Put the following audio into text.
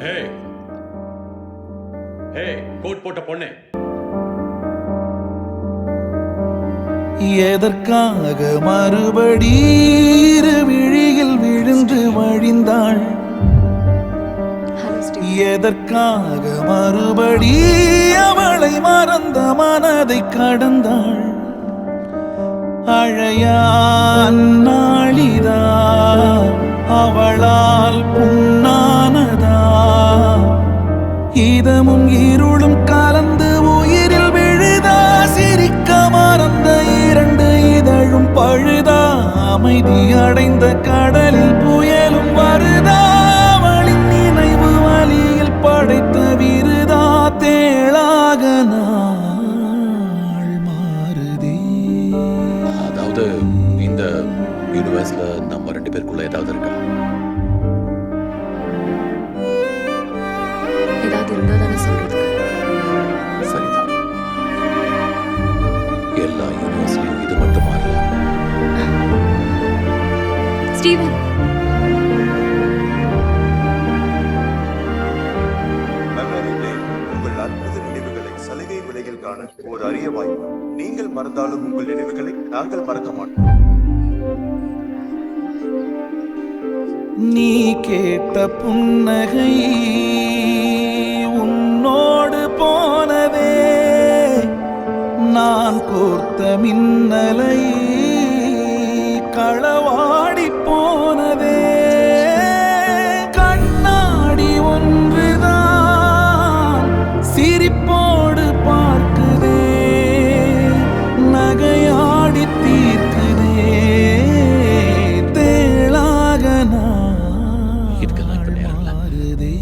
ஹே ஹே code போட்ட பொண்ணே, எதற்காக மறுபடி விழியில் விழுந்து வழிந்தாள்? எதற்காக மறுபடி அவளை மறந்த மனதை கடந்தாள்? அழையான் நாளிதா அவளால் புண்ணானதா? இதமும் இருளும் கலந்து உயிரில் விழுதா? சிரிக்க மறந்த இரண்டு இதழும் பழுதா? அமைதி அடைந்த கடலில் புயலும் வருதா? அவளின் நினைவு வலியில் படைத்த விருதா? தேளாக நாள் மாறுதே. அதாவது இந்த யூனிவர்ஸ்ல நம்ம ரெண்டு பேருக்குள்ள ஏதாவது இருக்கா? ஏதாவது இருந்தா தானே சொல்றதுக்கு. சரிதான், எல்லா யூனிவர்ஸ்லயும் இது மட்டும் மாறலாம். ஸ்டீவன், உங்கள் அற்புத நினைவுகளை சலுகை விலையில் காண ஒரு அரிய வாய்ப்பு. நீங்கள் மறந்தாலும் உங்கள் நினைவுகளை நாங்கள் மறக்க மாட்டோம். நீ கேட்ட புன்னகை உன்னோடு போனதே, நான் கோர்த்த மின்னலை களவாடி போனதே. கண்ணாடி ஒன்றுதான் சிரிப்போடு பார்க்குதே, நகையாடி தீர்க்குதே. தேளாக இதுக்கெல்லாம் இப்ப நேரம் இல்ல. மாறுதே.